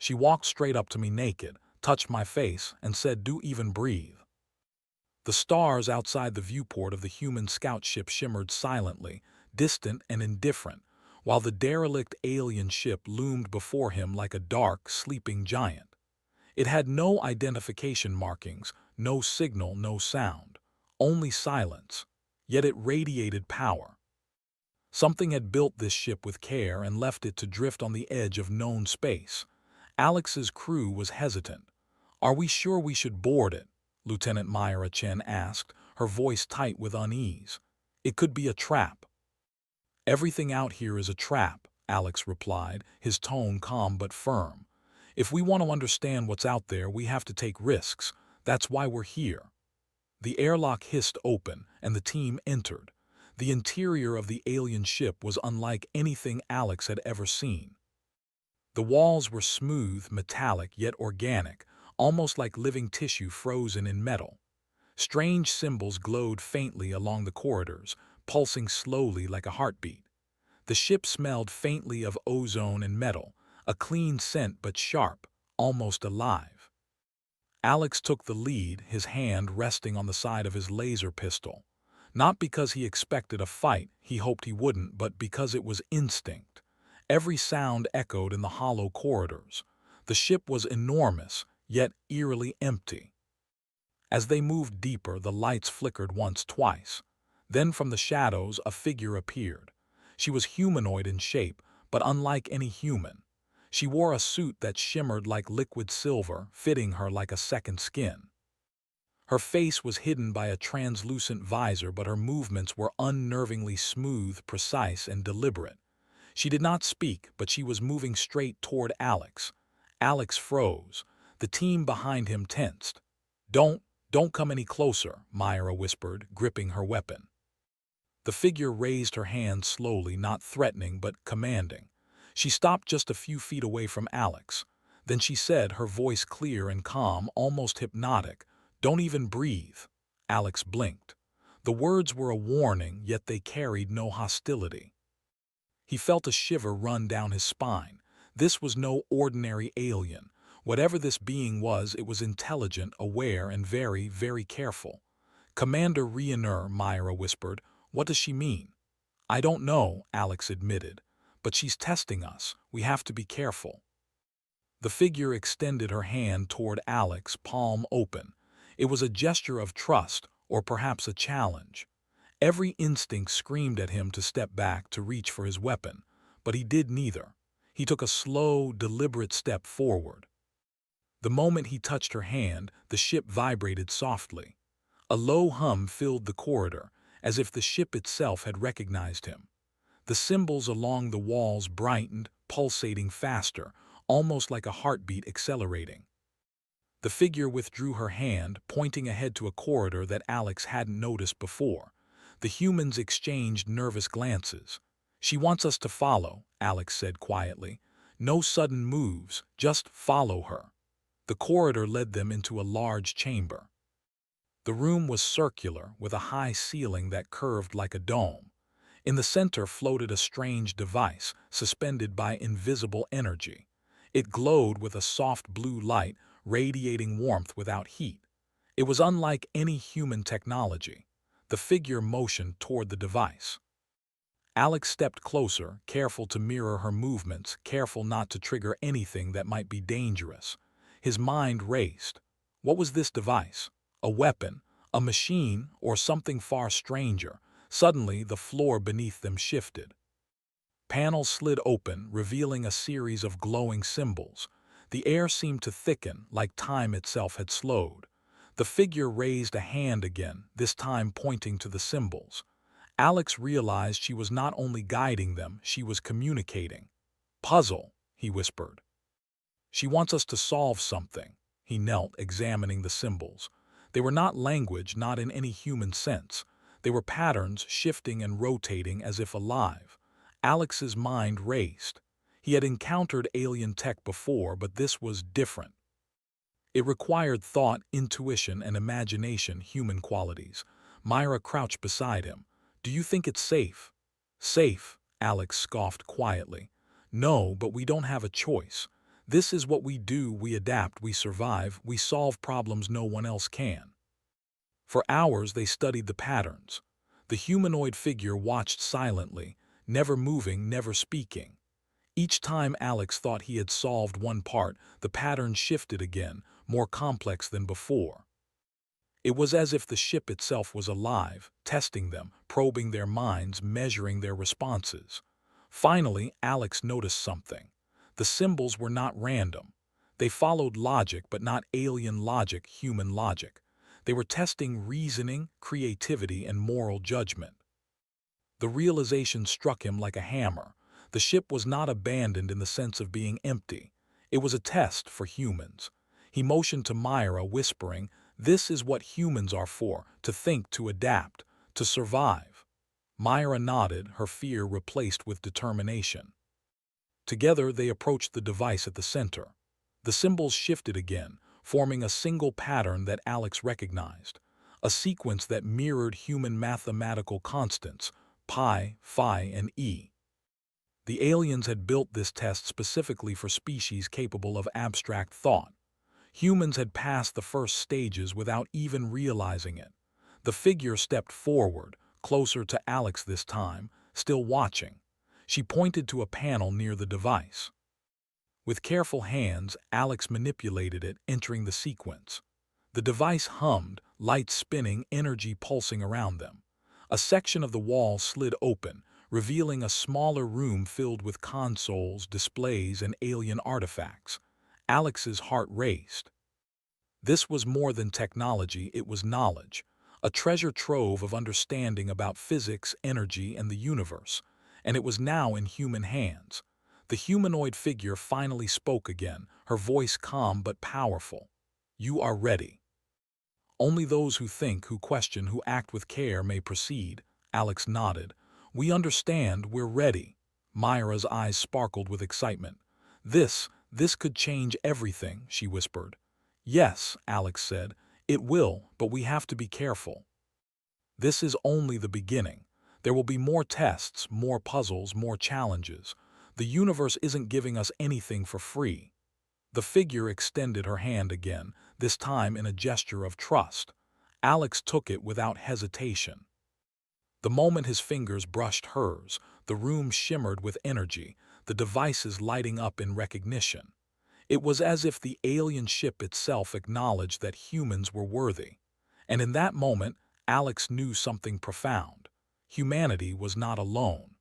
She walked straight up to me naked, touched my face, and said, "Do even breathe." The stars outside the viewport of the human scout ship shimmered silently, distant and indifferent, while the derelict alien ship loomed before him like a dark, sleeping giant. It had no identification markings, no signal, no sound, only silence, yet it radiated power. Something had built this ship with care and left it to drift on the edge of known space. Alex's crew was hesitant. "Are we sure we should board it?" Lieutenant Myra Chen asked, her voice tight with unease. "It could be a trap." "Everything out here is a trap," Alex replied, his tone calm but firm. "If we want to understand what's out there, we have to take risks. That's why we're here." The airlock hissed open, and the team entered. The interior of the alien ship was unlike anything Alex had ever seen. The walls were smooth, metallic, yet organic, almost like living tissue frozen in metal. Strange symbols glowed faintly along the corridors, pulsing slowly like a heartbeat. The ship smelled faintly of ozone and metal, a clean scent but sharp, almost alive. Alex took the lead, his hand resting on the side of his laser pistol. Not because he expected a fight, he hoped he wouldn't, but because it was instinct. Every sound echoed in the hollow corridors. The ship was enormous, yet eerily empty. As they moved deeper, the lights flickered once, twice. Then from the shadows, a figure appeared. She was humanoid in shape, but unlike any human. She wore a suit that shimmered like liquid silver, fitting her like a second skin. Her face was hidden by a translucent visor, but her movements were unnervingly smooth, precise, and deliberate. She did not speak, but she was moving straight toward Alex. Alex froze. The team behind him tensed. Don't come any closer," Myra whispered, gripping her weapon. The figure raised her hand slowly, not threatening but commanding. She stopped just a few feet away from Alex. Then she said, her voice clear and calm, almost hypnotic, "Don't even breathe." Alex blinked. The words were a warning, yet they carried no hostility. He felt a shiver run down his spine. This was no ordinary alien. Whatever this being was, it was intelligent, aware, and very, very careful. "Commander Riener," Myra whispered. "What does she mean?" "I don't know," Alex admitted. "But she's testing us. We have to be careful." The figure extended her hand toward Alex, palm open. It was a gesture of trust, or perhaps a challenge. Every instinct screamed at him to step back, to reach for his weapon, but he did neither. He took a slow, deliberate step forward. The moment he touched her hand, the ship vibrated softly. A low hum filled the corridor, as if the ship itself had recognized him. The symbols along the walls brightened, pulsating faster, almost like a heartbeat accelerating. The figure withdrew her hand, pointing ahead to a corridor that Alex hadn't noticed before. The humans exchanged nervous glances. "She wants us to follow," Alex said quietly. "No sudden moves, just follow her." The corridor led them into a large chamber. The room was circular, with a high ceiling that curved like a dome. In the center floated a strange device, suspended by invisible energy. It glowed with a soft blue light, radiating warmth without heat. It was unlike any human technology. The figure motioned toward the device. Alex stepped closer, careful to mirror her movements, careful not to trigger anything that might be dangerous. His mind raced. What was this device? A weapon, a machine, or something far stranger? Suddenly, the floor beneath them shifted. Panels slid open, revealing a series of glowing symbols. The air seemed to thicken, like time itself had slowed. The figure raised a hand again, this time pointing to the symbols. Alex realized she was not only guiding them, she was communicating. "Puzzle," he whispered. "She wants us to solve something." He knelt, examining the symbols. They were not language, not in any human sense. They were patterns, shifting and rotating as if alive. Alex's mind raced. He had encountered alien tech before, but this was different. It required thought, intuition, and imagination, human qualities. Myra crouched beside him. "Do you think it's safe?" "Safe," Alex scoffed quietly. "No, but we don't have a choice. This is what we do, we adapt, we survive, we solve problems no one else can. For hours they studied the patterns. The humanoid figure watched silently, never moving, never speaking. Each time Alex thought he had solved one part, the pattern shifted again, more complex than before. It was as if the ship itself was alive, testing them, probing their minds, measuring their responses. Finally, Alex noticed something. The symbols were not random. They followed logic, but not alien logic, human logic. They were testing reasoning, creativity, and moral judgment. The realization struck him like a hammer. The ship was not abandoned in the sense of being empty. It was a test for humans. He motioned to Myra, whispering, "This is what humans are for, to think, to adapt, to survive." Myra nodded, her fear replaced with determination. Together they approached the device at the center. The symbols shifted again, forming a single pattern that Alex recognized, a sequence that mirrored human mathematical constants, pi, phi, and e. The aliens had built this test specifically for species capable of abstract thought. Humans had passed the first stages without even realizing it. The figure stepped forward, closer to Alex this time, still watching. She pointed to a panel near the device. With careful hands, Alex manipulated it, entering the sequence. The device hummed, lights spinning, energy pulsing around them. A section of the wall slid open, revealing a smaller room filled with consoles, displays, and alien artifacts. Alex's heart raced. This was more than technology, it was knowledge, a treasure trove of understanding about physics, energy, and the universe, and it was now in human hands. The humanoid figure finally spoke again, her voice calm but powerful. "You are ready. Only those who think, who question, who act with care may proceed." Alex nodded. "We understand, we're ready." Myra's eyes sparkled with excitement. This could change everything," she whispered. "Yes," Alex said, "it will, but we have to be careful. This is only the beginning. There will be more tests, more puzzles, more challenges. The universe isn't giving us anything for free." The figure extended her hand again, this time in a gesture of trust. Alex took it without hesitation. The moment his fingers brushed hers, the room shimmered with energy, the devices lighting up in recognition. It was as if the alien ship itself acknowledged that humans were worthy. And in that moment, Alex knew something profound. Humanity was not alone.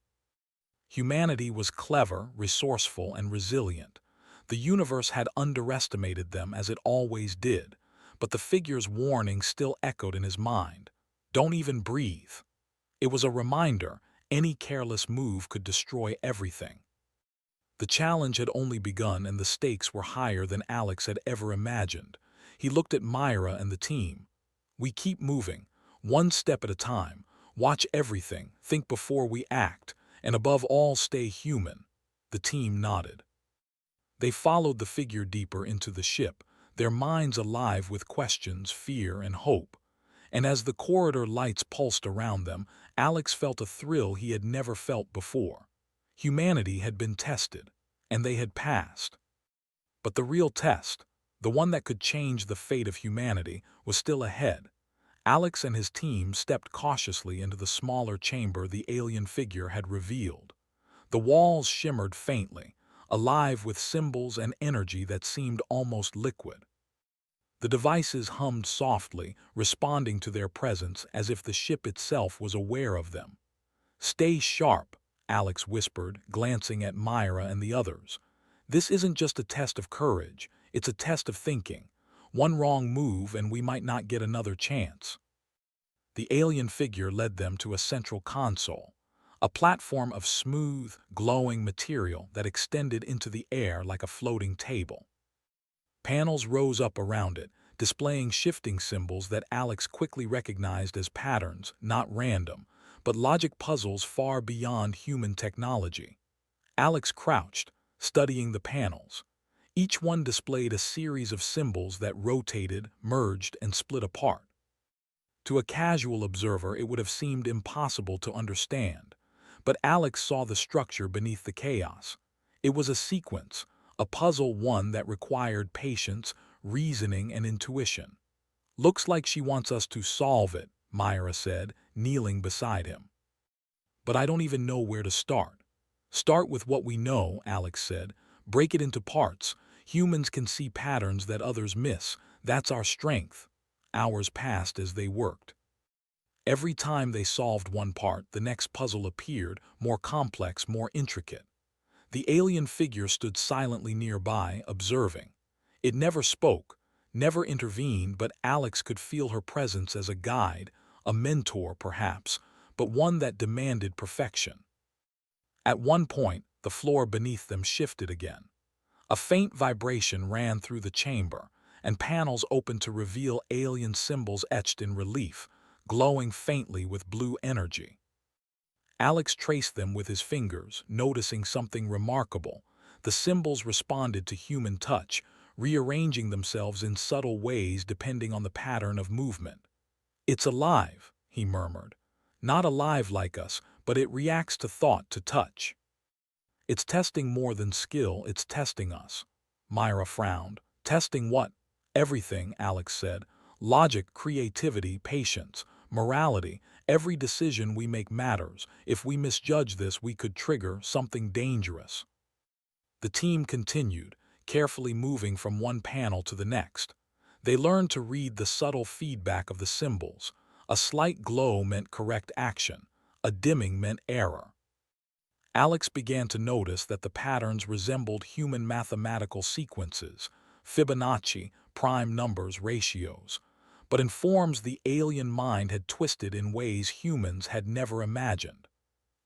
Humanity was clever, resourceful, and resilient. The universe had underestimated them as it always did, but the figure's warning still echoed in his mind. "Don't even breathe." It was a reminder, any careless move could destroy everything. The challenge had only begun and the stakes were higher than Alex had ever imagined. He looked at Myra and the team. "We keep moving, one step at a time. Watch everything, think before we act, and above all stay human." The team nodded. They followed the figure deeper into the ship, their minds alive with questions, fear, and hope. And as the corridor lights pulsed around them, Alex felt a thrill he had never felt before. Humanity had been tested, and they had passed. But the real test, the one that could change the fate of humanity, was still ahead. Alex and his team stepped cautiously into the smaller chamber the alien figure had revealed. The walls shimmered faintly, alive with symbols and energy that seemed almost liquid. The devices hummed softly, responding to their presence as if the ship itself was aware of them. "Stay sharp," Alex whispered, glancing at Myra and the others. "This isn't just a test of courage, it's a test of thinking. One wrong move and we might not get another chance." The alien figure led them to a central console, a platform of smooth, glowing material that extended into the air like a floating table. Panels rose up around it, displaying shifting symbols that Alex quickly recognized as patterns, not random, but logic puzzles far beyond human technology. Alex crouched, studying the panels. Each one displayed a series of symbols that rotated, merged, and split apart. To a casual observer, it would have seemed impossible to understand, but Alex saw the structure beneath the chaos. It was a sequence, a puzzle one that required patience, reasoning, and intuition. "Looks like she wants us to solve it," Myra said, kneeling beside him. "But I don't even know where to start." "Start with what we know," Alex said. "Break it into parts. Humans can see patterns that others miss. That's our strength." Hours passed as they worked. Every time they solved one part, the next puzzle appeared, more complex, more intricate. The alien figure stood silently nearby, observing. It never spoke, never intervened, but Alex could feel her presence as a guide, a mentor perhaps, but one that demanded perfection. At one point, the floor beneath them shifted again. A faint vibration ran through the chamber, and panels opened to reveal alien symbols etched in relief, glowing faintly with blue energy. Alex traced them with his fingers, noticing something remarkable. The symbols responded to human touch, rearranging themselves in subtle ways depending on the pattern of movement. "It's alive," he murmured. "Not alive like us, but it reacts to thought, to touch." "It's testing more than skill, it's testing us." Myra frowned. "Testing what?" "Everything," Alex said. "Logic, creativity, patience, morality. Every decision we make matters. If we misjudge this, we could trigger something dangerous." The team continued, carefully moving from one panel to the next. They learned to read the subtle feedback of the symbols. A slight glow meant correct action. A dimming meant error. Alex began to notice that the patterns resembled human mathematical sequences, Fibonacci, prime numbers, ratios, but in forms the alien mind had twisted in ways humans had never imagined.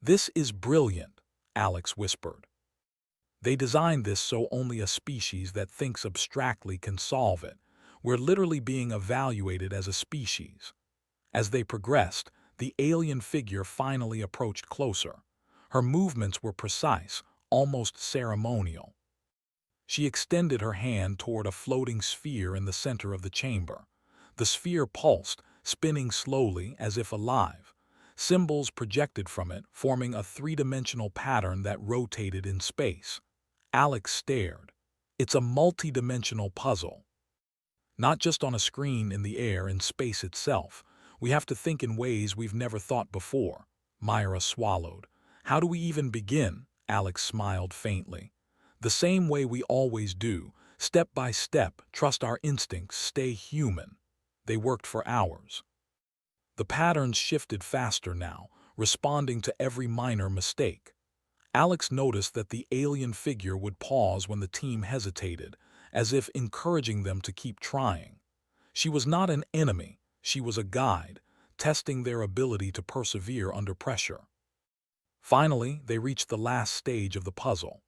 "This is brilliant," Alex whispered. "They designed this so only a species that thinks abstractly can solve it. We're literally being evaluated as a species." As they progressed, the alien figure finally approached closer. Her movements were precise, almost ceremonial. She extended her hand toward a floating sphere in the center of the chamber. The sphere pulsed, spinning slowly as if alive. Symbols projected from it, forming a three-dimensional pattern that rotated in space. Alex stared. "It's a multi-dimensional puzzle. Not just on a screen in the air, in space itself. We have to think in ways we've never thought before." Myra swallowed. "How do we even begin?" Alex smiled faintly. "The same way we always do, step by step, trust our instincts, stay human." They worked for hours. The patterns shifted faster now, responding to every minor mistake. Alex noticed that the alien figure would pause when the team hesitated, as if encouraging them to keep trying. She was not an enemy, she was a guide, testing their ability to persevere under pressure. Finally, they reached the last stage of the puzzle.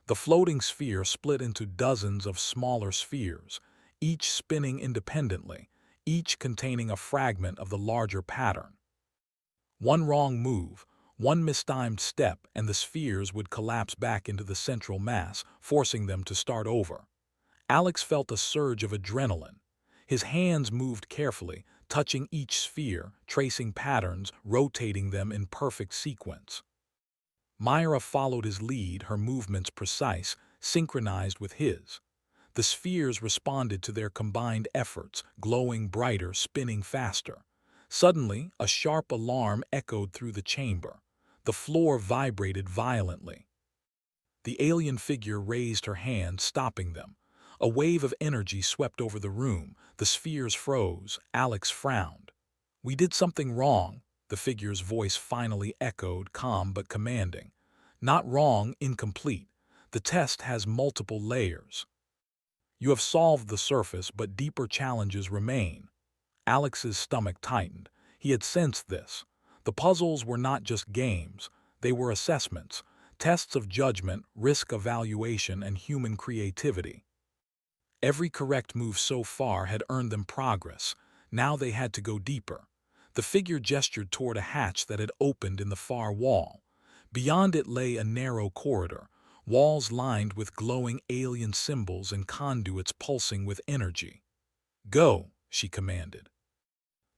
The floating sphere split into dozens of smaller spheres, each spinning independently, each containing a fragment of the larger pattern. One wrong move, one mistimed step, and the spheres would collapse back into the central mass, forcing them to start over. Alex felt a surge of adrenaline. His hands moved carefully, touching each sphere, tracing patterns, rotating them in perfect sequence. Myra followed his lead, her movements precise, synchronized with his. The spheres responded to their combined efforts, glowing brighter, spinning faster. Suddenly, a sharp alarm echoed through the chamber. The floor vibrated violently. The alien figure raised her hand, stopping them. A wave of energy swept over the room. The spheres froze. Alex frowned. "We did something wrong," the figure's voice finally echoed, calm but commanding. "Not wrong, incomplete. The test has multiple layers. You have solved the surface, but deeper challenges remain." Alex's stomach tightened. He had sensed this. The puzzles were not just games. They were assessments, tests of judgment, risk evaluation, and human creativity. Every correct move so far had earned them progress. Now they had to go deeper. The figure gestured toward a hatch that had opened in the far wall. Beyond it lay a narrow corridor, walls lined with glowing alien symbols and conduits pulsing with energy. "Go," she commanded.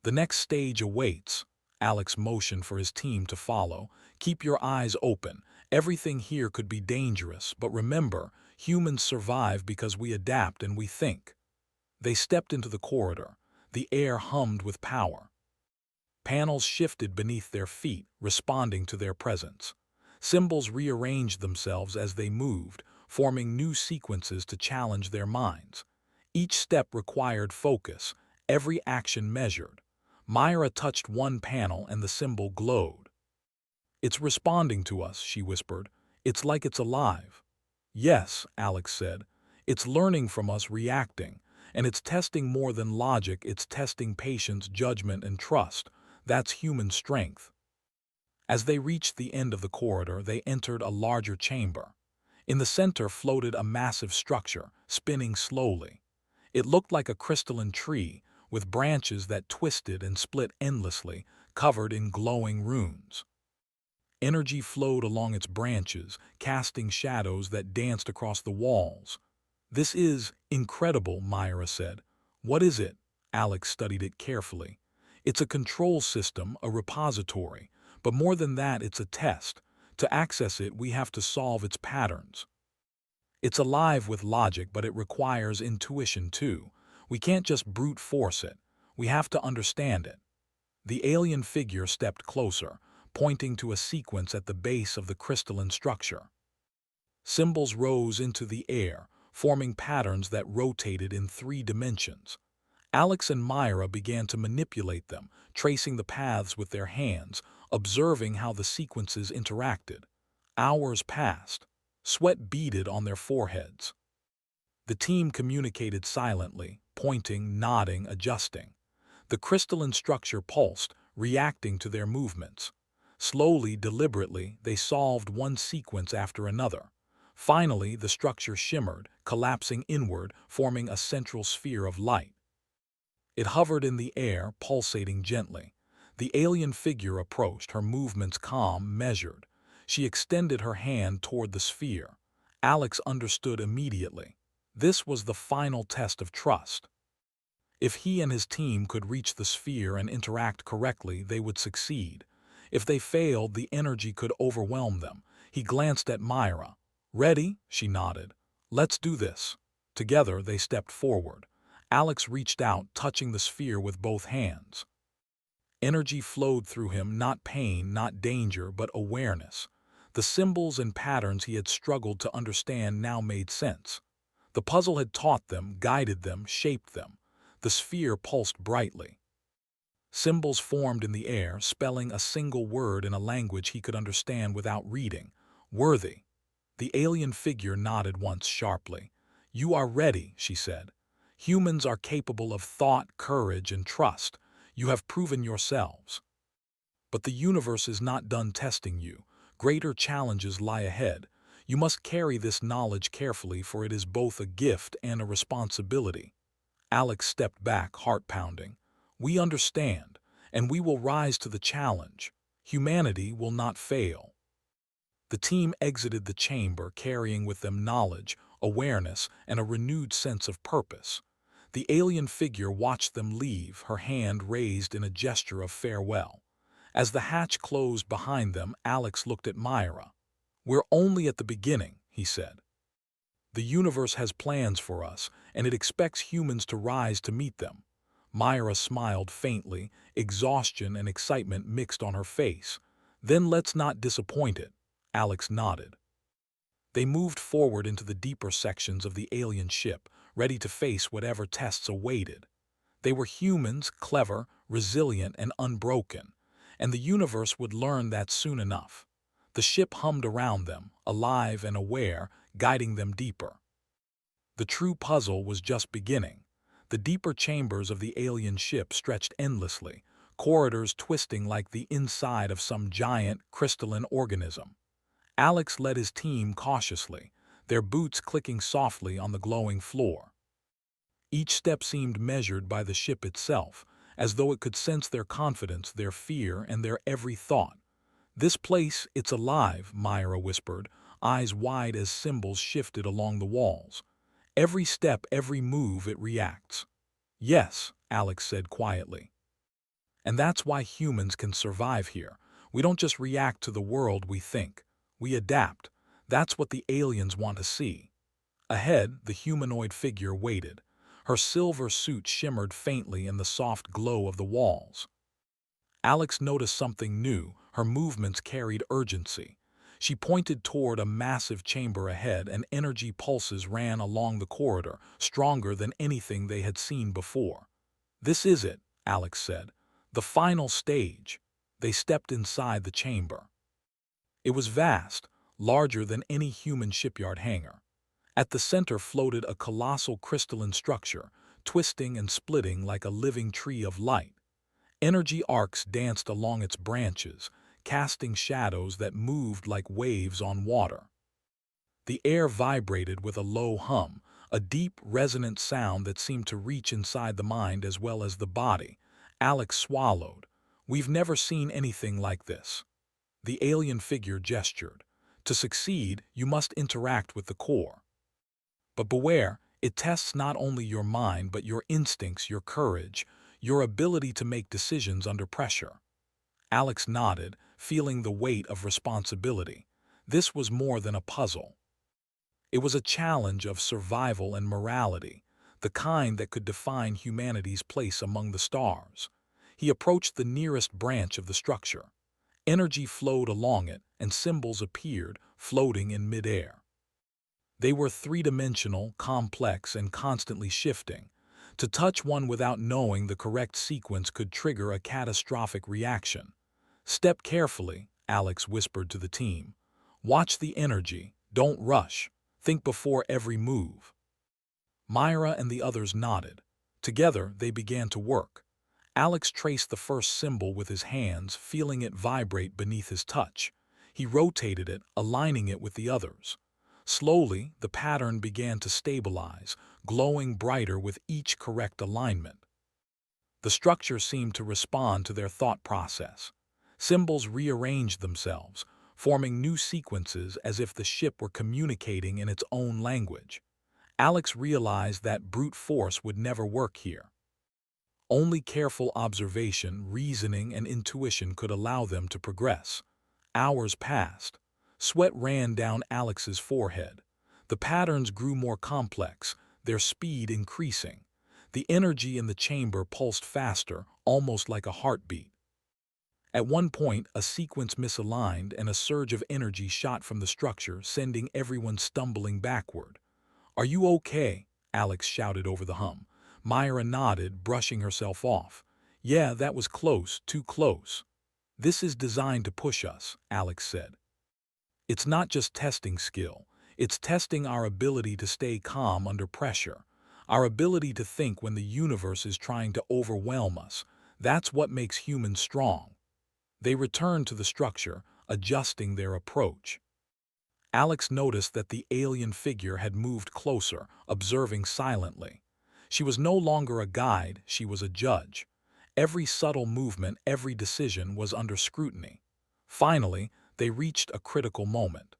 "The next stage awaits." Alex motioned for his team to follow. "Keep your eyes open. Everything here could be dangerous, but remember, Humans survive because we adapt and we think. They stepped into the corridor. The air hummed with power. Panels shifted beneath their feet, responding to their presence. Symbols rearranged themselves as they moved, forming new sequences to challenge their minds. Each step required focus, every action measured. Myra touched one panel and the symbol glowed. "It's responding to us," she whispered. "It's like it's alive." "Yes," Alex said. "It's learning from us, reacting. And it's testing more than logic, it's testing patience, judgment, and trust. That's human strength." As they reached the end of the corridor, they entered a larger chamber. In the center floated a massive structure, spinning slowly. It looked like a crystalline tree, with branches that twisted and split endlessly, covered in glowing runes. Energy flowed along its branches, casting shadows that danced across the walls. "This is incredible," Myra said. "What is it?" Alex studied it carefully. "It's a control system, a repository. But more than that, it's a test. To access it, we have to solve its patterns. It's alive with logic, but it requires intuition too. We can't just brute force it. We have to understand it." The alien figure stepped closer, pointing to a sequence at the base of the crystalline structure. Symbols rose into the air, forming patterns that rotated in 3 dimensions. Alex and Myra began to manipulate them, tracing the paths with their hands, observing how the sequences interacted. Hours passed. Sweat beaded on their foreheads. The team communicated silently, pointing, nodding, adjusting. The crystalline structure pulsed, reacting to their movements. Slowly, deliberately, they solved one sequence after another. Finally, the structure shimmered, collapsing inward, forming a central sphere of light. It hovered in the air, pulsating gently. The alien figure approached, her movements calm, measured. She extended her hand toward the sphere. Alex understood immediately. This was the final test of trust. If he and his team could reach the sphere and interact correctly, they would succeed. If they failed, the energy could overwhelm them. He glanced at Myra. "Ready?" She nodded. "Let's do this." Together, they stepped forward. Alex reached out, touching the sphere with both hands. Energy flowed through him, not pain, not danger, but awareness. The symbols and patterns he had struggled to understand now made sense. The puzzle had taught them, guided them, shaped them. The sphere pulsed brightly. Symbols formed in the air, spelling a single word in a language he could understand without reading. "Worthy." The alien figure nodded once sharply. "You are ready," she said. "Humans are capable of thought, courage, and trust. You have proven yourselves. But the universe is not done testing you. Greater challenges lie ahead. You must carry this knowledge carefully, for it is both a gift and a responsibility." Alex stepped back, heart pounding. "We understand, and we will rise to the challenge. Humanity will not fail." The team exited the chamber, carrying with them knowledge, awareness, and a renewed sense of purpose. The alien figure watched them leave, her hand raised in a gesture of farewell. As the hatch closed behind them, Alex looked at Myra. "We're only at the beginning," he said. "The universe has plans for us, and it expects humans to rise to meet them." Myra smiled faintly, exhaustion and excitement mixed on her face. "Then let's not disappoint it." Alex nodded. They moved forward into the deeper sections of the alien ship, ready to face whatever tests awaited. They were humans, clever, resilient, and unbroken, and the universe would learn that soon enough. The ship hummed around them, alive and aware, guiding them deeper. The true puzzle was just beginning. The deeper chambers of the alien ship stretched endlessly, corridors twisting like the inside of some giant, crystalline organism. Alex led his team cautiously, their boots clicking softly on the glowing floor. Each step seemed measured by the ship itself, as though it could sense their confidence, their fear, and their every thought. "This place, it's alive," Myra whispered, eyes wide as symbols shifted along the walls. "Every step, every move, it reacts." "Yes," Alex said quietly. "And that's why humans can survive here. We don't just react to the world, we think. We adapt. That's what the aliens want to see." Ahead, the humanoid figure waited. Her silver suit shimmered faintly in the soft glow of the walls. Alex noticed something new. Her movements carried urgency. She pointed toward a massive chamber ahead, and energy pulses ran along the corridor, stronger than anything they had seen before. "This is it," Alex said. "The final stage." They stepped inside the chamber. It was vast, larger than any human shipyard hangar. At the center floated a colossal crystalline structure, twisting and splitting like a living tree of light. Energy arcs danced along its branches, casting shadows that moved like waves on water. The air vibrated with a low hum, a deep, resonant sound that seemed to reach inside the mind as well as the body. Alex swallowed. "We've never seen anything like this." The alien figure gestured. "To succeed, you must interact with the core. But beware, it tests not only your mind but your instincts, your courage, your ability to make decisions under pressure." Alex nodded, feeling the weight of responsibility. This was more than a puzzle. It was a challenge of survival and morality, the kind that could define humanity's place among the stars. He approached the nearest branch of the structure. Energy flowed along it, and symbols appeared, floating in midair. They were three-dimensional, complex, and constantly shifting. To touch one without knowing the correct sequence could trigger a catastrophic reaction. "Step carefully," Alex whispered to the team. "Watch the energy. Don't rush. Think before every move." Myra and the others nodded. Together, they began to work. Alex traced the first symbol with his hands, feeling it vibrate beneath his touch. He rotated it, aligning it with the others. Slowly, the pattern began to stabilize, glowing brighter with each correct alignment. The structure seemed to respond to their thought process. Symbols rearranged themselves, forming new sequences as if the ship were communicating in its own language. Alex realized that brute force would never work here. Only careful observation, reasoning, and intuition could allow them to progress. Hours passed. Sweat ran down Alex's forehead. The patterns grew more complex, their speed increasing. The energy in the chamber pulsed faster, almost like a heartbeat. At one point, a sequence misaligned and a surge of energy shot from the structure, sending everyone stumbling backward. "Are you okay?" Alex shouted over the hum. Myra nodded, brushing herself off. "Yeah, that was close, too close." "This is designed to push us," Alex said. "It's not just testing skill. It's testing our ability to stay calm under pressure, our ability to think when the universe is trying to overwhelm us. That's what makes humans strong." They returned to the structure, adjusting their approach. Alex noticed that the alien figure had moved closer, observing silently. She was no longer a guide, she was a judge. Every subtle movement, every decision was under scrutiny. Finally, they reached a critical moment.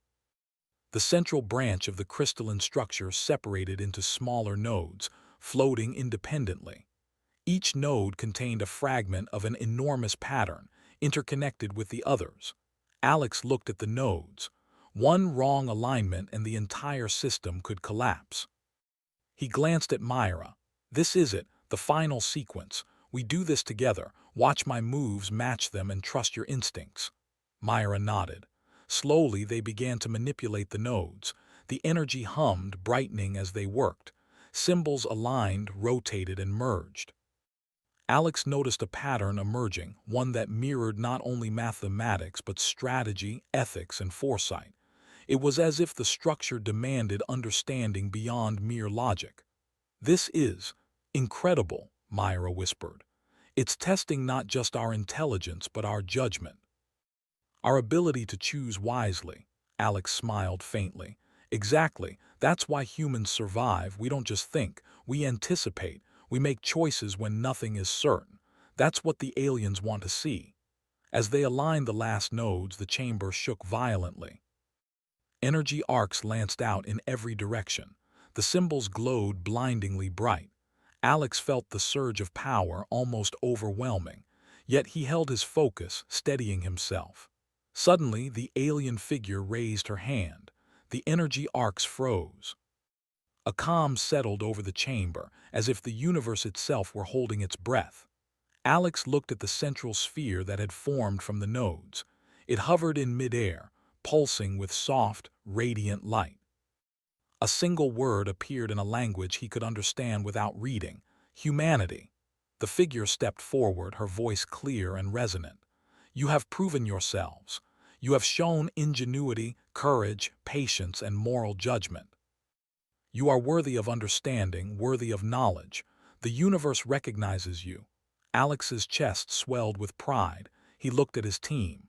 The central branch of the crystalline structure separated into smaller nodes, floating independently. Each node contained a fragment of an enormous pattern, interconnected with the others. Alex looked at the nodes. One wrong alignment and the entire system could collapse. He glanced at Myra. "This is it, the final sequence. We do this together. Watch my moves, match them, and trust your instincts." Myra nodded. Slowly, they began to manipulate the nodes. The energy hummed, brightening as they worked. Symbols aligned, rotated, and merged. Alex noticed a pattern emerging, one that mirrored not only mathematics but strategy, ethics, and foresight. It was as if the structure demanded understanding beyond mere logic. "This is incredible," Myra whispered. "It's testing not just our intelligence but our judgment. Our ability to choose wisely." Alex smiled faintly. "Exactly. That's why humans survive. We don't just think. We anticipate. We make choices when nothing is certain. That's what the aliens want to see." As they aligned the last nodes, the chamber shook violently. Energy arcs lanced out in every direction. The symbols glowed blindingly bright. Alex felt the surge of power, almost overwhelming. Yet he held his focus, steadying himself. Suddenly, the alien figure raised her hand. The energy arcs froze. A calm settled over the chamber, as if the universe itself were holding its breath. Alex looked at the central sphere that had formed from the nodes. It hovered in midair, pulsing with soft, radiant light. A single word appeared in a language he could understand without reading: humanity. The figure stepped forward, her voice clear and resonant. You have proven yourselves. You have shown ingenuity, courage, patience, and moral judgment. You are worthy of understanding, worthy of knowledge. The universe recognizes you. Alex's chest swelled with pride. He looked at his team.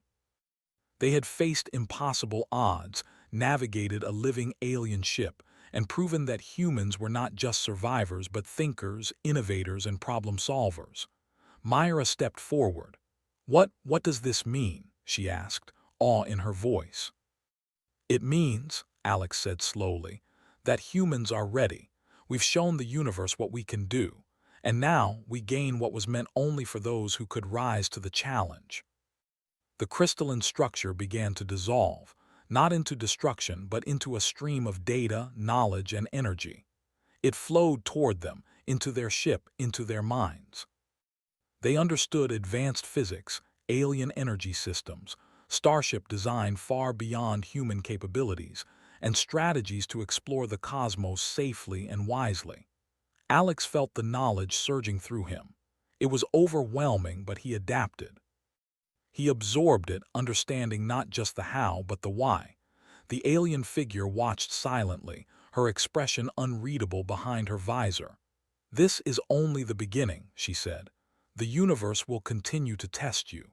They had faced impossible odds, navigated a living alien ship, and proven that humans were not just survivors but thinkers, innovators, and problem solvers. Myra stepped forward. What does this mean?" she asked, awe in her voice. "It means," Alex said slowly, "that humans are ready. We've shown the universe what we can do, and now we gain what was meant only for those who could rise to the challenge." The crystalline structure began to dissolve, not into destruction but into a stream of data, knowledge, and energy. It flowed toward them, into their ship, into their minds. They understood advanced physics, alien energy systems, starship design far beyond human capabilities, and strategies to explore the cosmos safely and wisely. Alex felt the knowledge surging through him. It was overwhelming, but he adapted. He absorbed it, understanding not just the how but the why. The alien figure watched silently, her expression unreadable behind her visor. "This is only the beginning," she said. "The universe will continue to test you.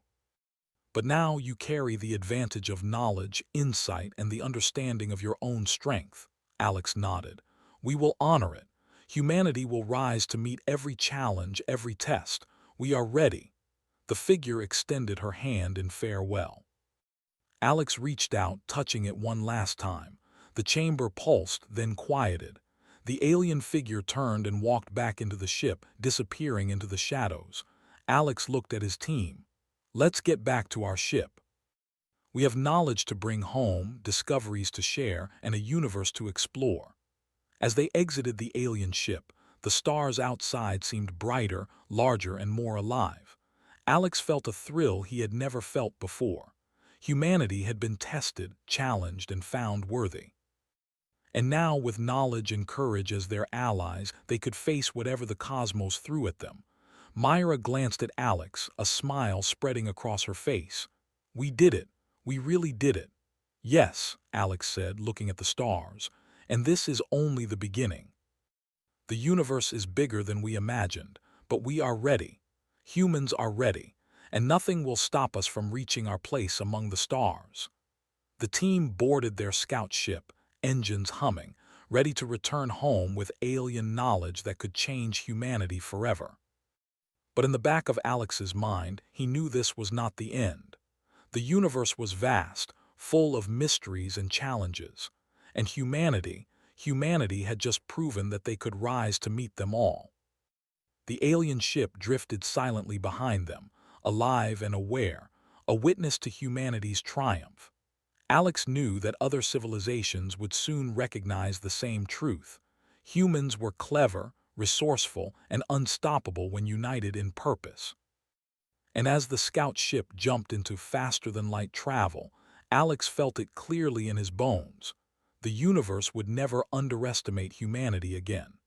But now you carry the advantage of knowledge, insight, and the understanding of your own strength." Alex nodded. "We will honor it. Humanity will rise to meet every challenge, every test. We are ready." The figure extended her hand in farewell. Alex reached out, touching it one last time. The chamber pulsed, then quieted. The alien figure turned and walked back into the ship, disappearing into the shadows. Alex looked at his team. "Let's get back to our ship. We have knowledge to bring home, discoveries to share, and a universe to explore." As they exited the alien ship, the stars outside seemed brighter, larger, and more alive. Alex felt a thrill he had never felt before. Humanity had been tested, challenged, and found worthy. And now, with knowledge and courage as their allies, they could face whatever the cosmos threw at them. Myra glanced at Alex, a smile spreading across her face. "We did it. We really did it." "Yes," Alex said, looking at the stars. "And this is only the beginning. The universe is bigger than we imagined, but we are ready. Humans are ready, and nothing will stop us from reaching our place among the stars." The team boarded their scout ship, engines humming, ready to return home with alien knowledge that could change humanity forever. But in the back of Alex's mind, he knew this was not the end. The universe was vast, full of mysteries and challenges, and humanity had just proven that they could rise to meet them all. The alien ship drifted silently behind them, alive and aware, a witness to humanity's triumph. Alex knew that other civilizations would soon recognize the same truth. Humans were clever, resourceful, and unstoppable when united in purpose. And as the scout ship jumped into faster-than-light travel, Alex felt it clearly in his bones. The universe would never underestimate humanity again.